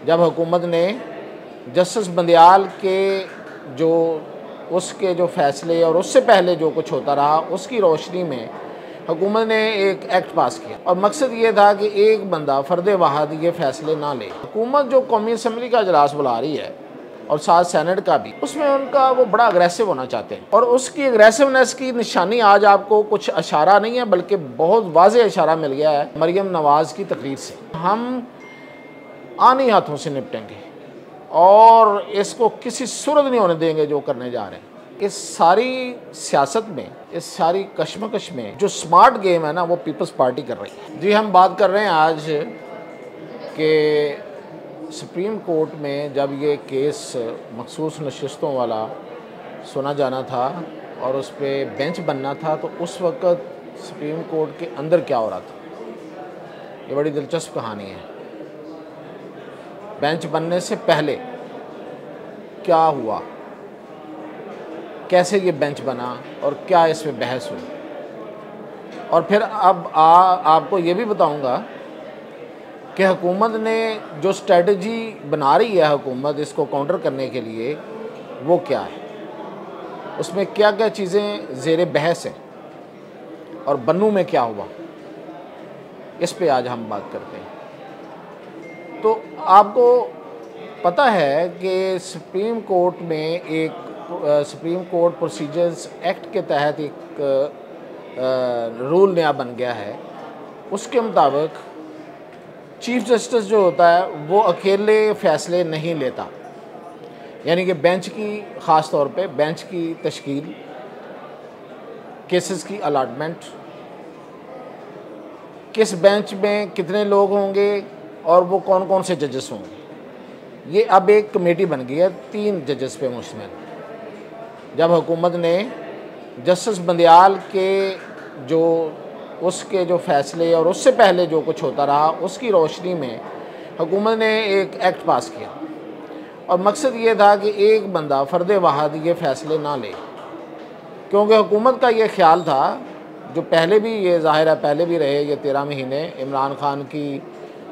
जब हुकूमत ने जस्टिस बंदियाल के जो उसके जो फ़ैसले और उससे पहले जो कुछ होता रहा उसकी रोशनी में हुकूमत ने एक एक्ट पास किया और मकसद ये था कि एक बंदा फ़र्द वाहद ये फ़ैसले ना ले। हुकूमत जो कौमी असम्बली का इजलास बुला रही है और साथ सेनेट का भी, उसमें उनका वो बड़ा अग्रेसिव होना चाहते हैं और उसकी अग्रेसिवनेस की निशानी आज आपको कुछ इशारा नहीं है बल्कि बहुत वाज़ेह इशारा मिल गया है मरियम नवाज़ की तकरीर से। हम आनी हाथों से निपटेंगे और इसको किसी सूरत नहीं होने देंगे जो करने जा रहे हैं। इस सारी सियासत में, इस सारी कश्मकश में जो स्मार्ट गेम है ना, वो पीपल्स पार्टी कर रही है। जी, हम बात कर रहे हैं आज कि सुप्रीम कोर्ट में जब ये केस मखसूस नशिस्तों वाला सुना जाना था और उस पर बेंच बनना था, तो उस वक़्त सुप्रीम कोर्ट के अंदर क्या हो रहा था, ये बड़ी दिलचस्प कहानी है। बेंच बनने से पहले क्या हुआ, कैसे ये बेंच बना और क्या इस पर बहस हुई, और फिर अब आपको ये भी बताऊंगा कि हुकूमत ने जो स्ट्रेटजी बना रही है हुकूमत इसको काउंटर करने के लिए, वो क्या है, उसमें क्या क्या चीज़ें ज़ेर बहस हैं और बन्नू में क्या हुआ, इस पे आज हम बात करते हैं। तो आपको पता है कि सुप्रीम कोर्ट में एक सुप्रीम कोर्ट प्रोसीजर्स एक्ट के तहत एक रूल नया बन गया है। उसके मुताबिक चीफ जस्टिस जो होता है वो अकेले फ़ैसले नहीं लेता, यानी कि बेंच की, ख़ास तौर पे बेंच की तश्कील, केसेस की अलॉटमेंट, किस बेंच में कितने लोग होंगे और वो कौन कौन से जजेस होंगे, ये अब एक कमेटी बन गई है 3 जजेस पे मुश्तमिल। जब हुकूमत ने जस्टिस बंदियाल के जो उसके जो फ़ैसले और उससे पहले जो कुछ होता रहा उसकी रोशनी में हुकूमत ने एक एक्ट पास किया और मकसद ये था कि एक बंदा फ़र्द वाहद ये फ़ैसले ना ले, क्योंकि हुकूमत का ये ख्याल था, जो पहले भी ये ज़ाहिर है पहले भी रहे ये 13 महीने इमरान खान की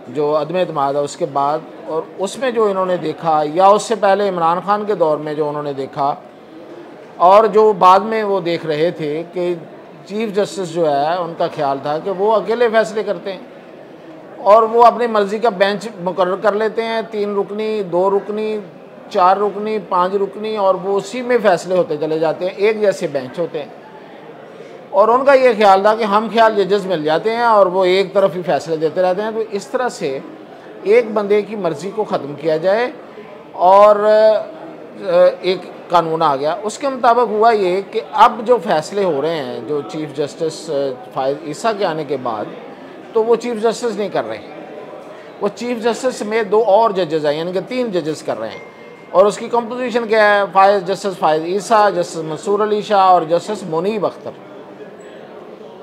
जो अदम एतमाद है उसके बाद, और उसमें जो इन्होंने देखा या उससे पहले इमरान खान के दौर में जो उन्होंने देखा और जो बाद में वो देख रहे थे कि चीफ जस्टिस जो है उनका ख्याल था कि वो अकेले फ़ैसले करते हैं और वो अपनी मर्ज़ी का बेंच मुकर्रर कर लेते हैं, 3 रुकनी, 2 रुकनी, 4 रुकनी, 5 रुकनी, और वो उसी में फ़ैसले होते चले जाते हैं, एक जैसे बेंच होते हैं। और उनका ये ख्याल था कि हम ख्याल जजेस मिल जाते हैं और वो एक तरफ ही फ़ैसले देते रहते हैं। तो इस तरह से एक बंदे की मर्ज़ी को ख़त्म किया जाए और एक कानून आ गया। उसके मुताबिक हुआ ये कि अब जो फ़ैसले हो रहे हैं जो चीफ़ जस्टिस फ़ायद ईसा के आने के बाद, तो वो चीफ़ जस्टिस नहीं कर रहे, वो चीफ़ जस्टिस समेत 2 और जजेस हैं, यानी कि 3 जजेस कर रहे हैं। और उसकी कंपोजिशन क्या है, जस्टिस फ़ायद ईसा, जस्टिस मंसूर अली शाह और जस्टिस मुनीब अख्तर।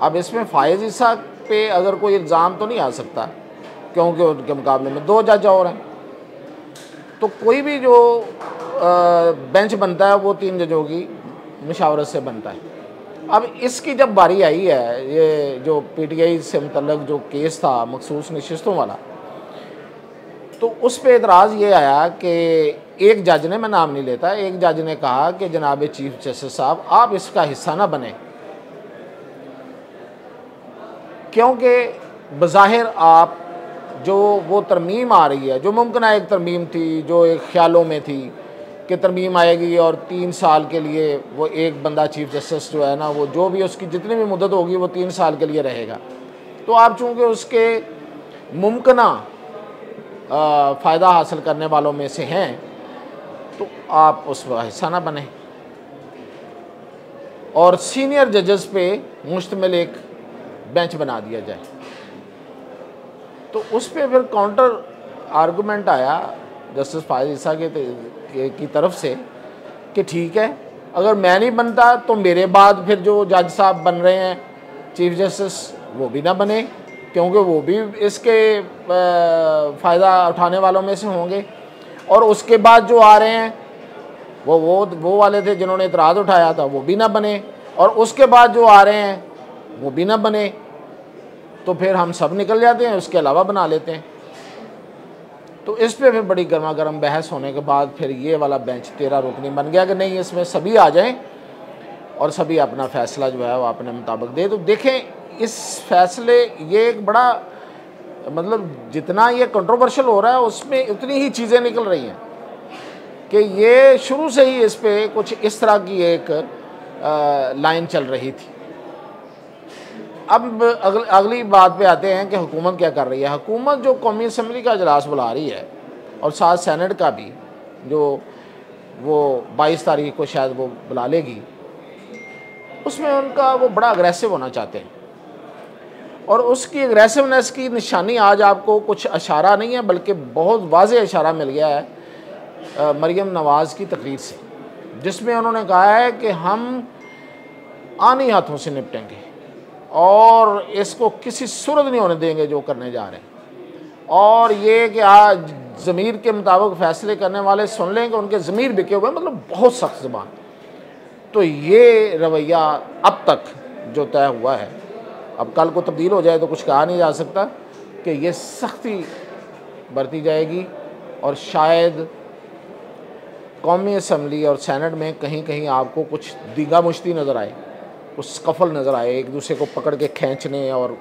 अब इसमें फ़ायद ईसा पे अगर कोई इल्ज़ाम तो नहीं आ सकता क्योंकि उनके मुकाबले में 2 जज और हैं, तो कोई भी जो बेंच बनता है वो 3 जजों की मशावरत से बनता है। अब इसकी जब बारी आई है, ये जो PTI से मुतल्लक जो केस था मखसूस नशिस्तों वाला, तो उस पर एतराज़ ये आया कि एक जज ने, मैं नाम नहीं लेता, एक जज ने कहा कि जनाब चीफ जस्टिस साहब आप इसका हिस्सा ना बने, क्योंकि बज़ाहिर आप जो वो तरमीम आ रही है, जो मुमकिन एक तरमीम थी, जो एक ख्यालों में थी कि तरमीम आएगी और 3 साल के लिए वो एक बंदा चीफ जस्टिस जो है ना, वो जो भी उसकी जितनी भी मुद्दत होगी वो 3 साल के लिए रहेगा। तो आप चूँकि उसके मुमकिना फ़ायदा हासिल करने वालों में से हैं, तो आप उस हिस्सा ना बने और सीनियर जजेस पे मुश्तमिल एक बेंच बना दिया जाए। तो उस पर फिर काउंटर आर्गूमेंट आया जस्टिस फ़ायद ईसा की तरफ से कि ठीक है, अगर मैं नहीं बनता तो मेरे बाद फिर जो जज साहब बन रहे हैं चीफ जस्टिस वो भी ना बने, क्योंकि वो भी इसके फ़ायदा उठाने वालों में से होंगे, और उसके बाद जो आ रहे हैं वो वाले थे जिन्होंने इतराज़ उठाया था वो भी ना बने, और उसके बाद जो आ रहे हैं वो भी ना बने, तो फिर हम सब निकल जाते हैं, उसके अलावा बना लेते हैं। तो इस पे फिर बड़ी गर्मा गर्म बहस होने के बाद फिर ये वाला बेंच 13 रुकनी बन गया कि नहीं, इसमें सभी आ जाएं और सभी अपना फ़ैसला जो है वो अपने मुताबिक दे। तो देखें इस फैसले, ये एक बड़ा मतलब जितना ये कंट्रोवर्शियल हो रहा है उसमें उतनी ही चीज़ें निकल रही हैं कि ये शुरू से ही इस पे कुछ इस तरह की एक लाइन चल रही थी। अब अगली बात पे आते हैं कि हुकूमत क्या कर रही है। हुकूमत जो कौमी असम्बली का इजलास बुला रही है और साथ सेनेट का भी, जो वो 22 तारीख को शायद वो बुला लेगी, उसमें उनका वो बड़ा अग्रेसिव होना चाहते हैं। और उसकी एग्रेसिवनेस की निशानी आज आपको कुछ इशारा नहीं है बल्कि बहुत वाज़ेह इशारा मिल गया है मरीम नवाज़ की तकरीर से, जिसमें उन्होंने कहा है कि हम आनी हाथों से निपटेंगे और इसको किसी सूरत नहीं होने देंगे जो करने जा रहे हैं। और ये कि आज ज़मीर के मुताबिक फ़ैसले करने वाले सुन लें कि उनके ज़मीर बिके हुए, मतलब बहुत सख्त ज़बान। तो ये रवैया अब तक जो तय हुआ है, अब कल को तब्दील हो जाए तो कुछ कहा नहीं जा सकता, कि ये सख्ती बरती जाएगी और शायद कौमी असम्बली और सेनेट में कहीं कहीं आपको कुछ दीगा मुश्ती नज़र आए, कुछ स्कफल नज़र आए, एक दूसरे को पकड़ के खींचने और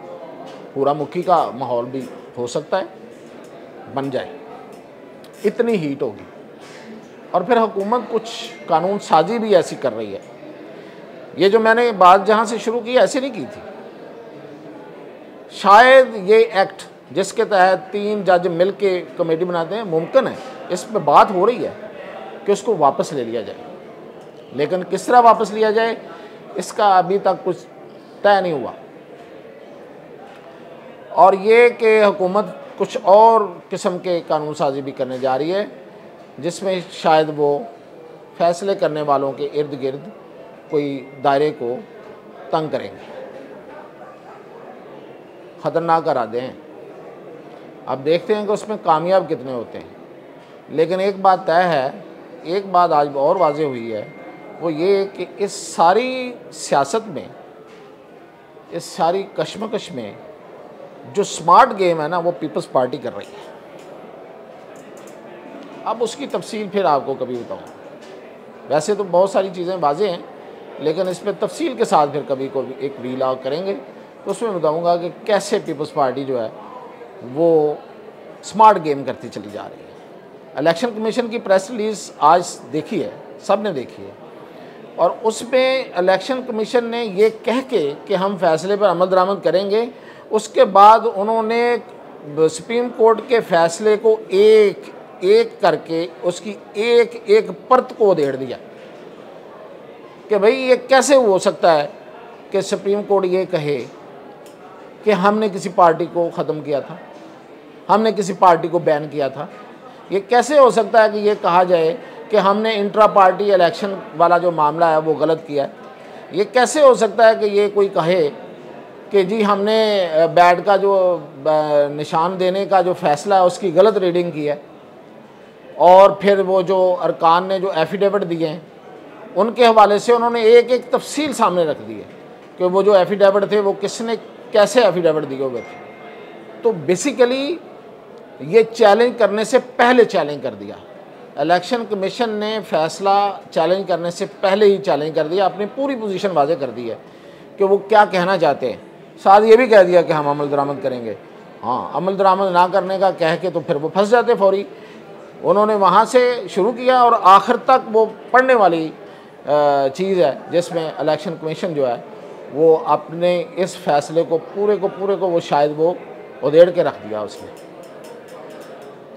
पूरा मुक्की का माहौल भी हो सकता है बन जाए, इतनी हीट होगी। और फिर हुकूमत कुछ कानून साजी भी ऐसी कर रही है। ये जो मैंने बात जहाँ से शुरू की ऐसे नहीं की थी, शायद ये एक्ट जिसके तहत 3 जज मिल के कमेटी बनाते हैं, मुमकिन है इस पर बात हो रही है कि उसको वापस ले लिया जाए, लेकिन किस तरह वापस लिया जाए इसका अभी तक कुछ तय नहीं हुआ। और ये कि हुकूमत कुछ और किस्म के कानून साजी भी करने जा रही है, जिसमें शायद वो फैसले करने वालों के इर्द गिर्द कोई दायरे को तंग करेंगे, ख़तरनाक इरादे हैं। अब देखते हैं कि उसमें कामयाब कितने होते हैं। लेकिन एक बात तय है, एक बात आज और वाज़ेह हुई है, वो ये कि इस सारी सियासत में, इस सारी कशमकश में जो स्मार्ट गेम है ना, वो पीपल्स पार्टी कर रही है। अब उसकी तफसील फिर आपको कभी बताऊँ। वैसे तो बहुत सारी चीज़ें वाज़ेह हैं, लेकिन इस पर तफसील के साथ फिर कभी को एक रील आउट करेंगे तो उसमें बताऊँगा कि कैसे पीपल्स पार्टी जो है वो स्मार्ट गेम करती चली जा रही है। इलेक्शन कमीशन की प्रेस रिलीज़ आज देखी है, सब ने देखी है, और उसमें इलेक्शन कमीशन ने ये कह के कि हम फैसले पर अमल दरामद करेंगे, उसके बाद उन्होंने सुप्रीम कोर्ट के फ़ैसले को एक एक करके उसकी एक एक परत को उधेड़ दिया कि भाई ये कैसे हो सकता है कि सुप्रीम कोर्ट ये कहे कि हमने किसी पार्टी को ख़त्म किया था, हमने किसी पार्टी को बैन किया था। ये कैसे हो सकता है कि ये कहा जाए कि हमने इंट्रा पार्टी इलेक्शन वाला जो मामला है वो गलत किया है। ये कैसे हो सकता है कि ये कोई कहे कि जी हमने बैट का जो निशान देने का जो फ़ैसला है उसकी गलत रीडिंग की है, और फिर वो जो अरकान ने जो एफिडेविट दिए हैं उनके हवाले से उन्होंने एक एक तफसील सामने रख दी है कि वो जो एफिडेविट थे वो किसने कैसे एफिडेविट दिए हुए थे। तो बेसिकली ये चैलेंज करने से पहले चैलेंज कर दिया, इलेक्शन कमीशन ने फ़ैसला चैलेंज करने से पहले ही चैलेंज कर दिया, अपनी पूरी पोजीशन वाज़ेह कर दी है कि वो क्या कहना चाहते हैं। साथ ये भी कह दिया कि हम अमल दरामद करेंगे। हाँ, अमल दरामद ना करने का कह के तो फिर वो फंस जाते फौरी। उन्होंने वहाँ से शुरू किया और आखिर तक वो पढ़ने वाली चीज़ है जिसमें इलेक्शन कमीशन जो है वो अपने इस फैसले को पूरे को वो शायद वो उधेड़ के रख दिया उसने।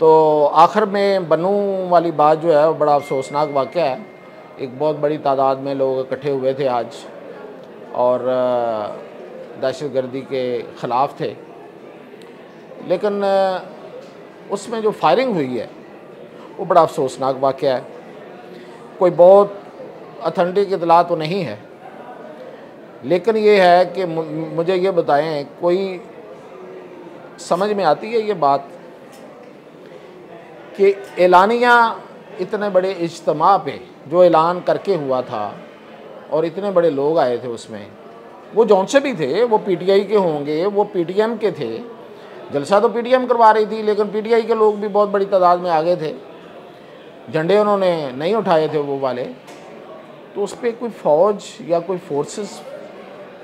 तो आखिर में बनू वाली बात जो है वो बड़ा अफसोसनाक वाक़या है। एक बहुत बड़ी तादाद में लोग इकट्ठे हुए थे आज और दहशतगर्दी के ख़िलाफ़ थे, लेकिन उसमें जो फायरिंग हुई है वो बड़ा अफसोसनाक वाक़या है। कोई बहुत ऑथेंटिक इतला तो नहीं है, लेकिन ये है कि मुझे ये बताएं, कोई समझ में आती है ये बात कि एलानिया इतने बड़े इज्तिमा पे जो ऐलान करके हुआ था और इतने बड़े लोग आए थे उसमें, वो जौन से भी थे, वो पीटीआई के होंगे, वो पीटीएम के थे, जलसा तो पीटीएम करवा रही थी, लेकिन पीटीआई के लोग भी बहुत बड़ी तादाद में आ गए थे, झंडे उन्होंने नहीं उठाए थे वो वाले, तो उस पर कोई फ़ौज या कोई फोर्सेस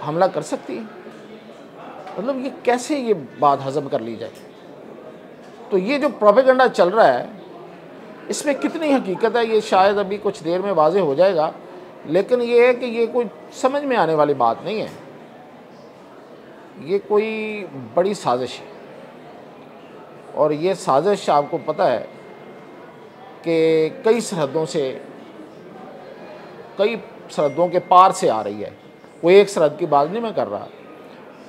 हमला कर सकती है? मतलब ये कैसे ये बात हज़म कर ली जाए? तो ये जो प्रोपेगेंडा चल रहा है, इसमें कितनी हकीकत है ये शायद अभी कुछ देर में वाज़े हो जाएगा, लेकिन ये है कि ये कोई समझ में आने वाली बात नहीं है, ये कोई बड़ी साजिश है। और ये साजिश आपको पता है कि कई सरहदों के पार से आ रही है। कोई एक सरहद की बात नहीं मैं कर रहा,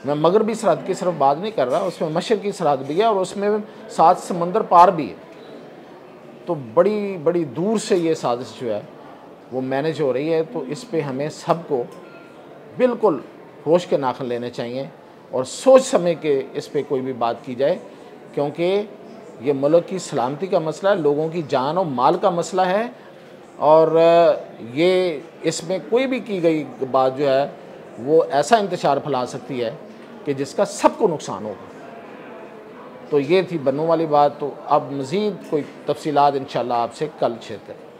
मैं मगरबी सरहद की सिर्फ बात नहीं कर रहा, उसमें मशरक़ी सरहद भी है और उसमें 7 समंदर पार भी है। तो बड़ी बड़ी दूर से ये साजिश जो है वो मैनेज हो रही है। तो इस पे हमें सबको बिल्कुल होश के नाखन लेने चाहिए और सोच समझ के इस पे कोई भी बात की जाए, क्योंकि ये मुल्क की सलामती का मसला है, लोगों की जान और माल का मसला है। और ये इसमें कोई भी की गई बात जो है वो ऐसा इंतशार फैला सकती है कि जिसका सबको नुकसान होगा। तो ये थी बन्नू वाली बात। तो अब मज़ीद कोई तफसीलात इंशाअल्लाह आपसे कल शेयर करें।